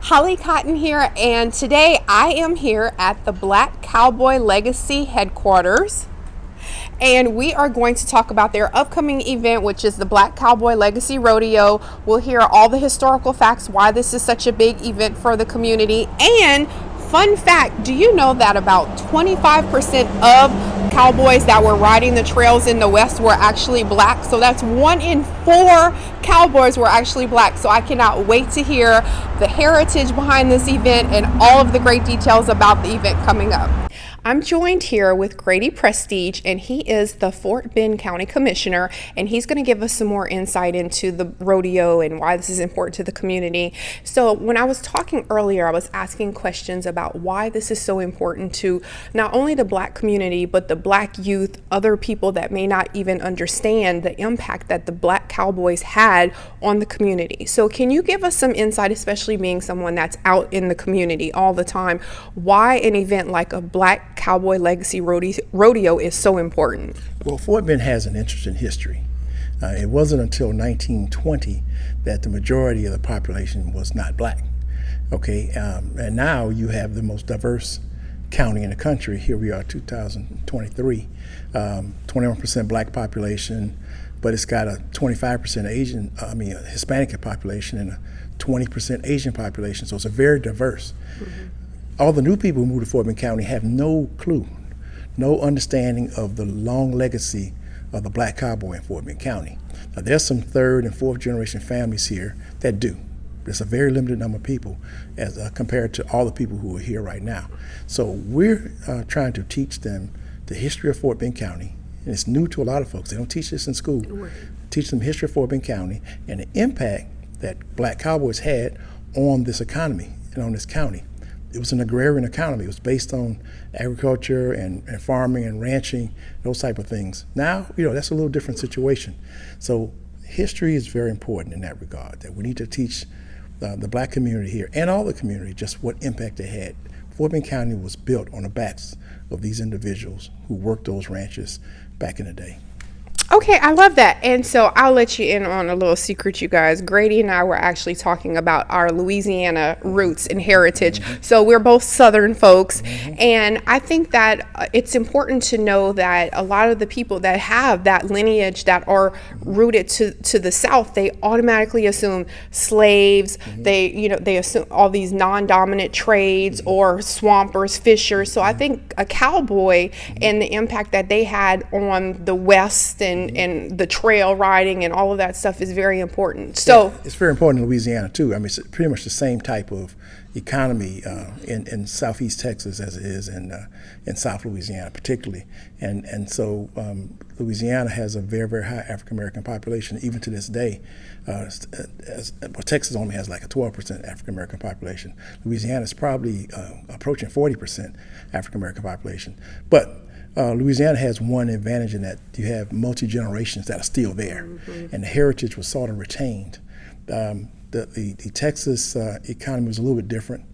Holly Cotton here, and today I am here at the Black Cowboy Legacy headquarters, and we are going to talk about their upcoming event, which is the Black Cowboy Legacy Rodeo. We'll hear all the historical facts, why this is such a big event for the community, and fun fact, do you know that about 25% of cowboys that were riding the trails in the West were actually black? So that's 1 in 4 cowboys were actually black. So I cannot wait to hear the heritage behind this event and all of the great details about the event coming up. I'm joined here with Grady Prestige, and he is the Fort Bend County Commissioner, and he's going to give us some more insight into the rodeo and why this is important to the community. So when I was talking earlier, I was asking questions about why this is so important to not only the black community, but the black youth, other people that may not even understand the impact that the black cowboys had on the community. So can you give us some insight, especially being someone that's out in the community all the time, why an event like a Black Cowboy Legacy Rodeo is so important? Well, Fort Bend has an interesting history. It wasn't until 1920 that the majority of the population was not black. Okay, and now you have the most diverse county in the country. Here we are, 2023, 21% black population, but it's got a 25% Hispanic population and a 20% Asian population. So it's a very diverse. Mm-hmm. All the new people who moved to Fort Bend County have no clue, no understanding of the long legacy of the black cowboy in Fort Bend County. Now, there's some 3rd and 4th generation families here that do. There's a very limited number of people as compared to all the people who are here right now. So we're trying to teach them the history of Fort Bend County, and it's new to a lot of folks. They don't teach this in school. Right. Teach them the history of Fort Bend County and the impact that black cowboys had on this economy and on this county. It was an agrarian economy. It was based on agriculture and farming and ranching, those type of things. Now, that's a little different situation. So history is very important in that regard, that we need to teach the black community here and all the community just what impact they had. Fort Bend County was built on the backs of these individuals who worked those ranches back in the day. Okay, I love that. And so I'll let you in on a little secret, you guys. Grady and I were actually talking about our Louisiana roots and heritage. Mm-hmm. So we're both Southern folks. Mm-hmm. And I think that it's important to know that a lot of the people that have that lineage that are rooted to the South, they automatically assume slaves. Mm-hmm. They assume all these non-dominant trades, mm-hmm. or swampers, fishers. So I think a cowboy, mm-hmm. and the impact that they had on the West and the trail riding and all of that stuff is very important. So yeah, it's very important in Louisiana too. I mean, it's pretty much the same type of economy in southeast Texas as it is in South Louisiana particularly. And so Louisiana has a very, very high African American population even to this day. Texas only has like a 12% African American population. Louisiana is probably approaching 40% African American population. But Louisiana has one advantage in that you have multi-generations that are still there, mm-hmm. and the heritage was sort of retained. The Texas economy was a little bit different,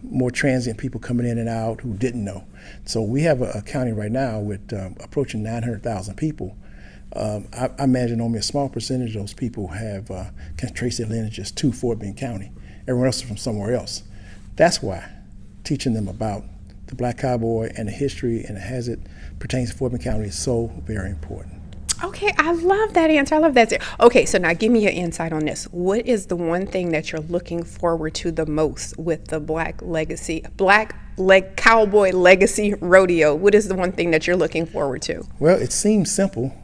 more transient people coming in and out who didn't know. So we have a county right now with approaching 900,000 people. I imagine only a small percentage of those people can trace their lineages to Fort Bend County. Everyone else is from somewhere else. That's why teaching them about the black cowboy and the history and as it pertains to Fort Bend County is so very important. Okay, I love that answer. I love that answer. Okay, so now give me your insight on this. What is the one thing that you're looking forward to the most with the Black Cowboy Legacy Rodeo? What is the one thing that you're looking forward to? Well, it seems simple,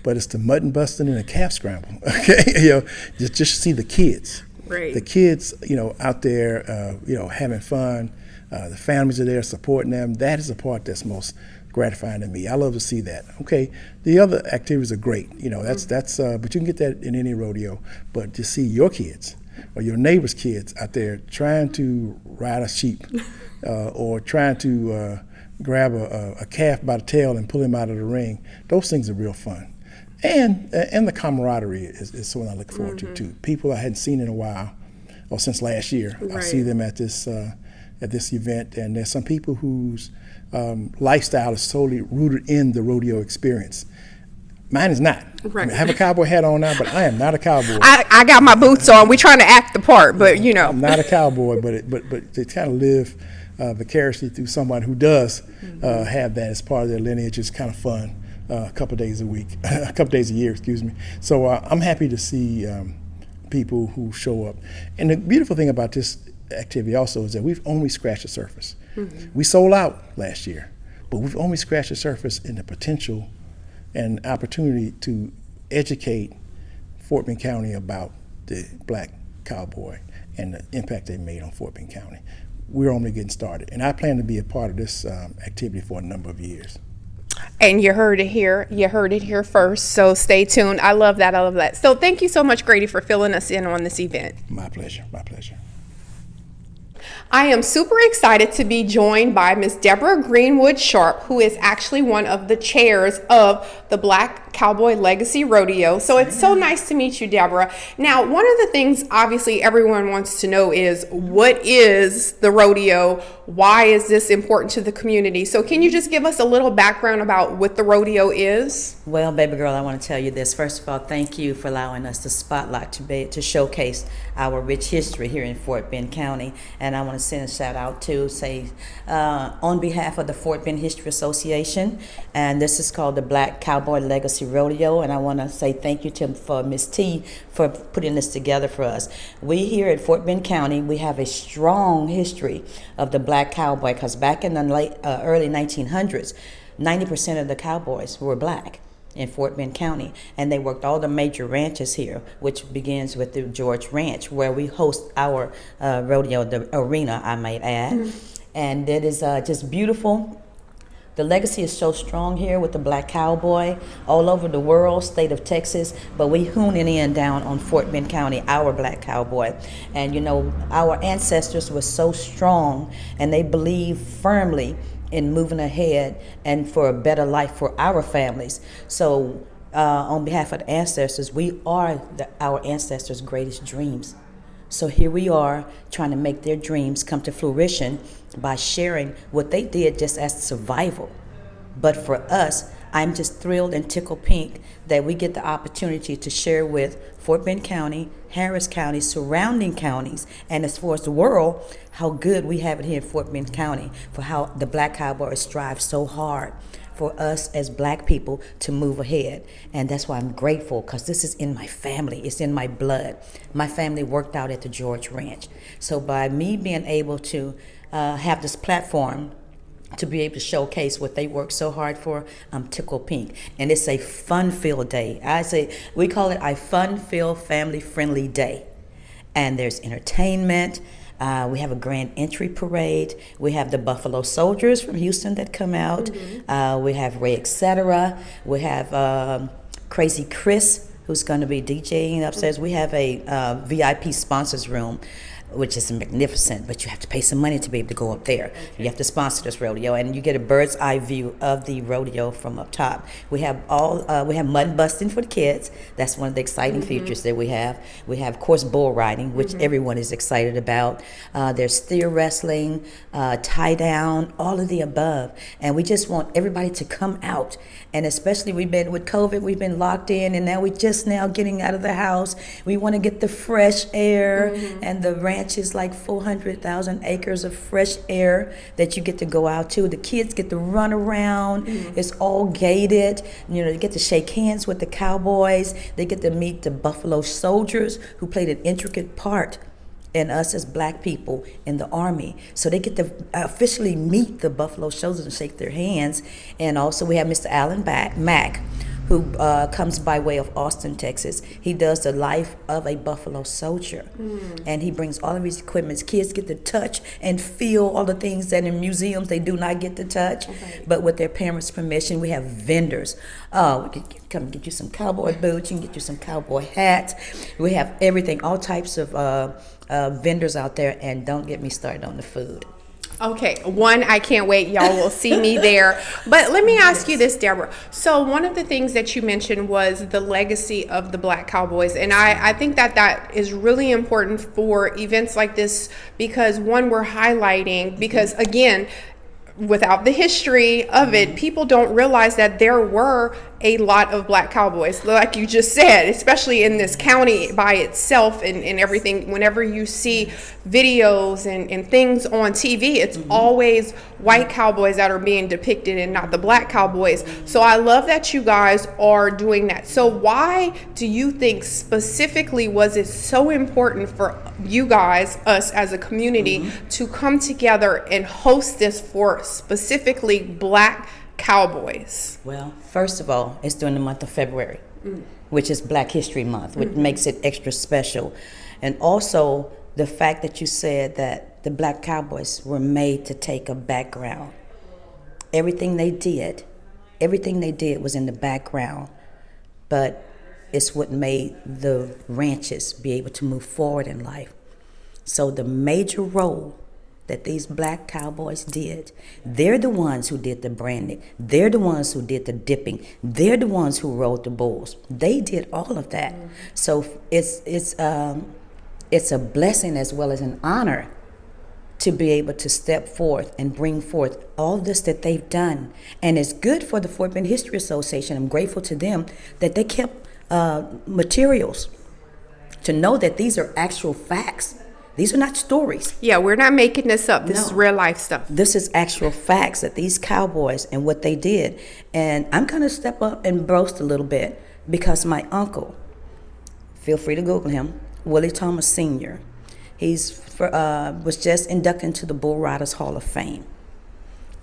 but it's the mutton busting and the calf scramble. Okay, just see the kids. Right. The kids, out there, having fun. The families are there supporting them. That is the part that's most gratifying to me. I love to see that. Okay, the other activities are great. That's but you can get that in any rodeo. But to see your kids or your neighbor's kids out there trying to ride a sheep or trying to grab a calf by the tail and pull him out of the ring, those things are real fun. And the camaraderie is something I look forward mm-hmm. to too. People I hadn't seen in a while or since last year. Right. I see them at this event, and there's some people whose lifestyle is totally rooted in the rodeo experience. Mine is not. Right. I mean, I have a cowboy hat on now, but I am not a cowboy. I got my boots on. We're trying to act the part, but you know. I'm not a cowboy, but to kind of live vicariously through someone who does have that as part of their lineage is kind of fun. A couple days a week, a couple days a year, excuse me. So I'm happy to see people who show up. And the beautiful thing about this activity also is that we've only scratched the surface. We sold out last year, but we've only scratched the surface in the potential and opportunity to educate Fort Bend County about the Black Cowboy and the impact they made on Fort Bend County. We're only getting started, and I plan to be a part of this activity for a number of years. And you heard it here. You heard it here first. So stay tuned. I love that. I love that. So thank you so much, Grady, for filling us in on this event. My pleasure. My pleasure. I am super excited to be joined by Miss Deborah Greenwood Sharp, who is actually one of the chairs of the Black Cowboy Legacy Rodeo. So it's so nice to meet you, Deborah. Now, one of the things obviously everyone wants to know is, what is the rodeo? Why is this important to the community? So can you just give us a little background about what the rodeo is? Well, baby girl, I want to tell you this. First of all, thank you for allowing us the spotlight to showcase our rich history here in Fort Bend County. And I want to send a shout out to on behalf of the Fort Bend History Association, and this is called the Black Cowboy Legacy Rodeo. And I want to say thank you for Miss T for putting this together for us. We here at Fort Bend County, we have a strong history of the Black Cowboy, because back in the early 1900s, 90% of the cowboys were black in Fort Bend County, and they worked all the major ranches here, which begins with the George Ranch, where we host our rodeo, the arena, I might add. And it is just beautiful. The legacy is so strong here with the Black Cowboy all over the world, state of Texas, but we honing in down on Fort Bend County, our Black Cowboy. And you know, our ancestors were so strong, and they believed firmly in moving ahead and for a better life for our families. So on behalf of the ancestors, we are our ancestors' greatest dreams. So here we are trying to make their dreams come to fruition by sharing what they did just as survival. But for us, I'm just thrilled and tickled pink that we get the opportunity to share with Fort Bend County, Harris County, surrounding counties, and as far as the world, how good we have it here in Fort Bend County, for how the Black Cowboys strive so hard for us as black people to move ahead. And that's why I'm grateful, because this is in my family, it's in my blood. My family worked out at the George Ranch. So by me being able to have this platform to be able to showcase what they work so hard for, I'm tickled pink. And it's a fun-filled day. I say, we call it a fun-filled, family-friendly day. And there's entertainment. We have a grand entry parade. We have the Buffalo Soldiers from Houston that come out. We have Ray Etc. We have Crazy Chris, who's going to be DJing upstairs. We have a VIP sponsors room, which is magnificent, but you have to pay some money to be able to go up there. You have to sponsor this rodeo, and you get a bird's eye view of the rodeo from up top. We have mud busting for the kids. That's one of the exciting features that we have. We have, of course, bull riding, which everyone is excited about. There's steer wrestling, tie down, all of the above. And we just want everybody to come out. And especially we've been with COVID, we've been locked in, and now we're just now getting out of the house. We want to get the fresh air, and the ranch is like 400,000 acres of fresh air that you get to go out to. The kids get to run around. It's all gated. You know, they get to shake hands with the cowboys. They get to meet the Buffalo Soldiers, who played an intricate part in us as black people in the Army. So they get to officially meet the Buffalo Soldiers and shake their hands. And also we have Mr. Alan Mack, who comes by way of Austin, Texas. He does the life of a Buffalo Soldier. And he brings all of his equipment. Kids get to touch and feel all the things that in museums they do not get to touch. But with their parents' permission, we have vendors. We can come get you some cowboy boots, you can get you some cowboy hats. We have everything, all types of vendors out there, and don't get me started on the food. Okay, I can't wait. Y'all will see me there. But let me ask you this, Deborah. So one of the things that you mentioned was the legacy of the Black Cowboys. And I think that is really important for events like this, because one, we're highlighting, because again, without the history of it, people don't realize that there were a lot of black cowboys, like you just said, especially in this county by itself and everything. Whenever you see videos and things on TV, it's always white cowboys that are being depicted and not the black cowboys. So I love that you guys are doing that. So why do you think specifically was it so important for you guys, us as a community, to come together and host this for specifically black cowboys? Well, first of all, it's during the month of February, which is Black History Month, which makes it extra special. And also the fact that you said that the black cowboys were made to take a background. Everything they did was in the background, but it's what made the ranches be able to move forward in life. So the major role that these black cowboys did, they're the ones who did the branding, they're the ones who did the dipping, they're the ones who rode the bulls. They did all of that. So it's a blessing as well as an honor to be able to step forth and bring forth all this that they've done. And it's good for the Fort Bend History Association. I'm grateful to them that they kept materials to know that these are actual facts. These are not stories. Yeah, we're not making this up. This is real life stuff. This is actual facts that these cowboys and what they did. And I'm going to step up and boast a little bit because my uncle, feel free to Google him, Willie Thomas Sr., was just inducted into the Bull Riders Hall of Fame.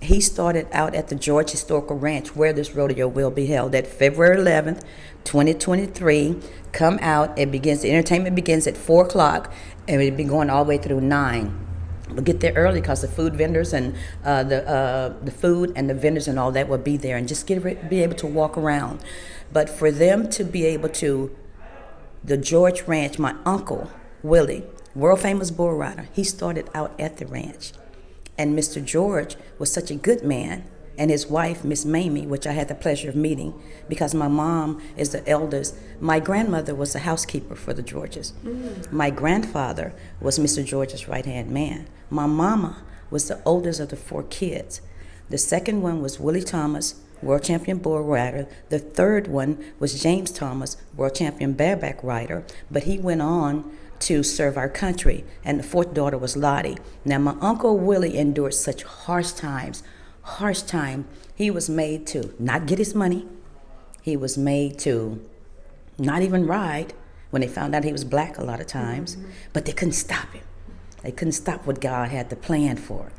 He started out at the George Historical Ranch where this rodeo will be held at February 11th, 2023. Come out. The entertainment begins at 4 o'clock and it'll be going all the way through 9. We'll get there early because the food vendors and the food and the vendors and all that will be there and just be able to walk around. But for them to be able to, the George Ranch, my uncle, Willie, world famous bull rider, he started out at the ranch. And Mr. George was such a good man, and his wife, Miss Mamie, which I had the pleasure of meeting because my mom is the eldest. My grandmother was the housekeeper for the Georges. My grandfather was Mr. George's right-hand man. My mama was the oldest of the 4 kids. The second one was Willie Thomas, world champion bull rider. The third one was James Thomas, world champion bareback rider, but he went on to serve our country. And the 4th daughter was Lottie. Now, my Uncle Willie endured such harsh time. He was made to not get his money. He was made to not even ride when they found out he was black a lot of times. But they couldn't stop him. They couldn't stop what God had the plan for.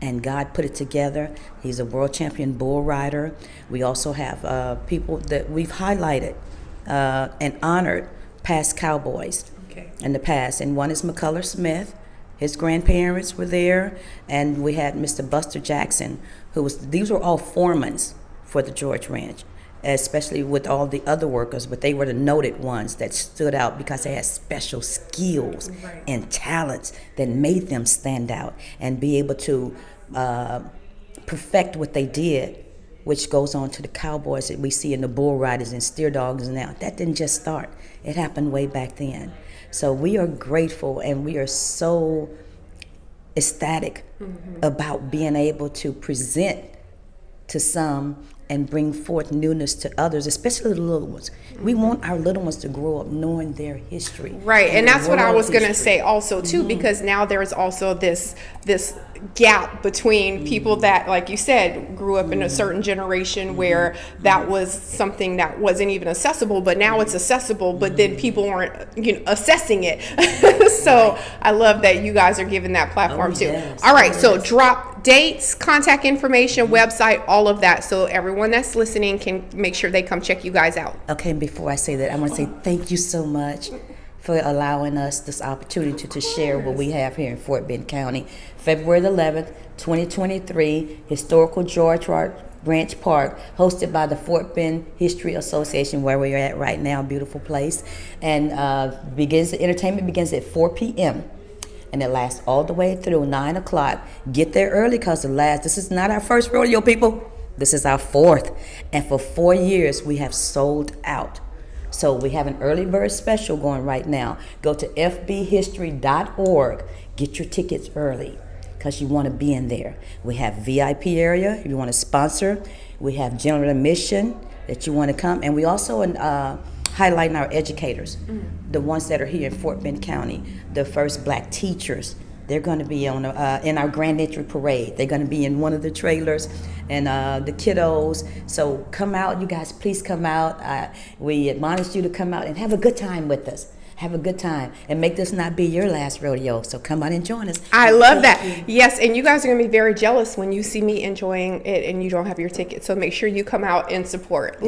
And God put it together. He's a world champion bull rider. We also have people that we've highlighted and honored past cowboys in the past. And one is McCullough Smith. His grandparents were there. And we had Mr. Buster Jackson, these were all foremans for the George Ranch, especially with all the other workers, but they were the noted ones that stood out because they had special skills and talents that made them stand out and be able to perfect what they did, which goes on to the cowboys that we see in the bull riders and steer dogs now. That didn't just start. It happened way back then. So we are grateful and we are so ecstatic about being able to present to some and bring forth newness to others, especially the little ones. We want our little ones to grow up knowing their history. Right, and that's what I was going to say also too, because now there's also this gap between people that, like you said, grew up in a certain generation where that was something that wasn't even accessible, but now it's accessible, but then people aren't assessing it. So I love that you guys are giving that platform too. Yes, all right, so drop dates, contact information, website, all of that, so everyone that's listening can make sure they come check you guys out. Okay, and before I say that, I want to say thank you so much for allowing us this opportunity to share what we have here in Fort Bend County. February 11th, 2023, historical George Ranch Park, hosted by the Fort Bend History Association, where we're at right now, beautiful place. And the entertainment begins at 4 p.m. and it lasts all the way through 9 o'clock. Get there early because this is not our first rodeo, people. This is our 4th. And for 4 years, we have sold out. So we have an early bird special going right now. Go to fbhistory.org. Get your tickets early because you want to be in there. We have VIP area if you want to sponsor. We have general admission that you want to come, and we also highlighting our educators, the ones that are here in Fort Bend County, the first black teachers. They're going to be on in our grand entry parade. They're going to be in one of the trailers, and the kiddos. So come out, you guys. Please come out. We admonish you to come out and have a good time with us. Have a good time and make this not be your last rodeo. So come out and join us. I love that. Yes, and you guys are going to be very jealous when you see me enjoying it and you don't have your ticket. So make sure you come out and support.